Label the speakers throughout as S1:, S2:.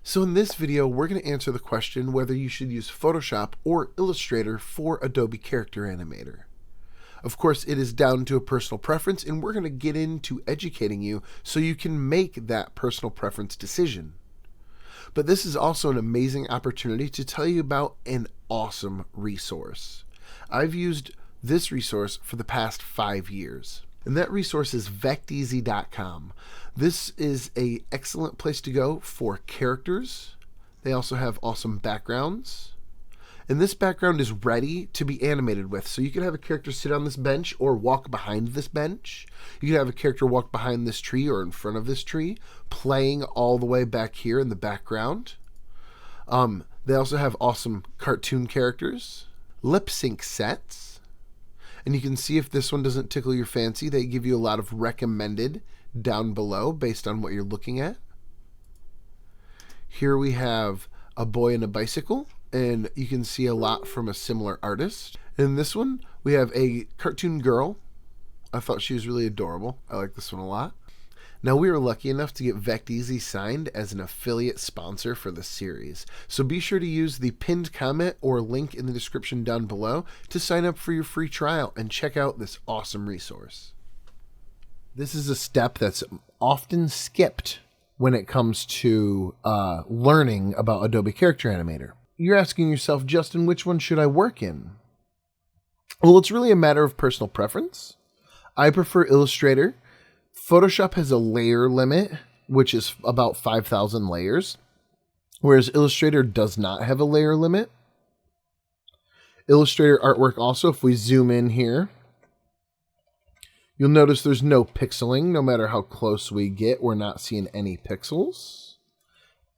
S1: So in this video, we're going to answer the question whether you should use Photoshop or Illustrator for Adobe Character Animator. Of course, it is down to a personal preference, and we're going to get into educating you so you can make that personal preference decision. But this is also an amazing opportunity to tell you about an awesome resource. I've used this resource for the past 5 years. And that resource is vecteasy.com. This is an excellent place to go for characters. They also have awesome backgrounds. And this background is ready to be animated with. So you can have a character sit on this bench or walk behind this bench. You can have a character walk behind this tree or in front of this tree, playing all the way back here in the background. They also have awesome cartoon characters, lip sync sets. And you can see if this one doesn't tickle your fancy. They give you a lot of recommended down below based on what you're looking at. Here we have a boy and a bicycle, and you can see a lot from a similar artist. In this one, we have a cartoon girl. I thought she was really adorable. I like this one a lot. Now, we were lucky enough to get Vecteasy signed as an affiliate sponsor for the series. So be sure to use the pinned comment or link in the description down below to sign up for your free trial and check out this awesome resource. This is a step that's often skipped when it comes to learning about Adobe Character Animator. You're asking yourself, Justin, which one should I work in? Well, it's really a matter of personal preference. I prefer Illustrator. Photoshop has a layer limit, which is about 5,000 layers, whereas Illustrator does not have a layer limit. Illustrator artwork also, if we zoom in here, you'll notice there's no pixeling. No matter how close we get, we're not seeing any pixels.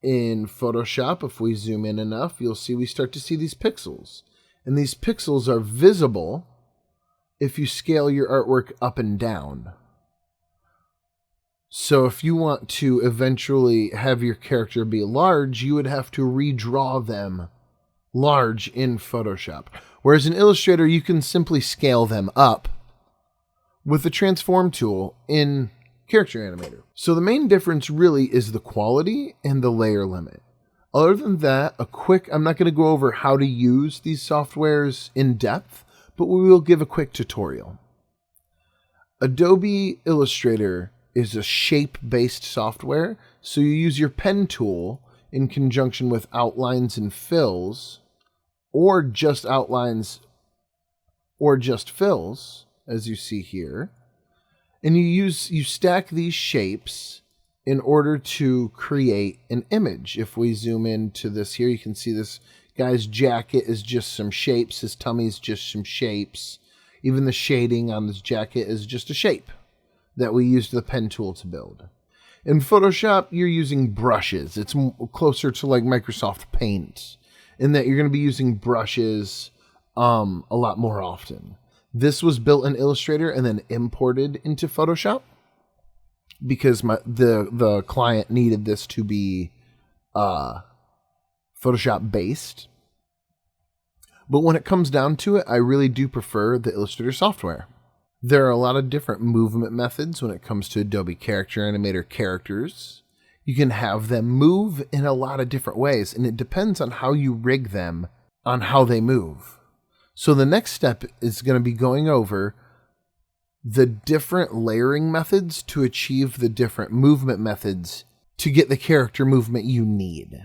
S1: In Photoshop, if we zoom in enough, you'll see we start to see these pixels. And these pixels are visible if you scale your artwork up and down. So if you want to eventually have your character be large, you would have to redraw them large in Photoshop. Whereas in Illustrator, you can simply scale them up with the transform tool in Character Animator. So the main difference really is the quality and the layer limit. Other than that, I'm not going to go over how to use these softwares in depth, but we will give a quick tutorial. Adobe Illustrator is a shape-based software, so you use your pen tool in conjunction with outlines and fills, or just outlines or just fills, as you see here, and you stack these shapes in order to create an image. If we zoom into this here, you can see this guy's jacket is just some shapes, his tummy's just some shapes, even the shading on this jacket is just a shape that we used the pen tool to build. In Photoshop, you're using brushes. It's closer to like Microsoft Paint in that you're going to be using brushes a lot more often. This was built in Illustrator and then imported into Photoshop because the client needed this to be Photoshop based. But when it comes down to it, I really do prefer the Illustrator software. There are a lot of different movement methods when it comes to Adobe Character Animator characters. You can have them move in a lot of different ways, and it depends on how you rig them on how they move. So the next step is going to be going over the different layering methods to achieve the different movement methods to get the character movement you need.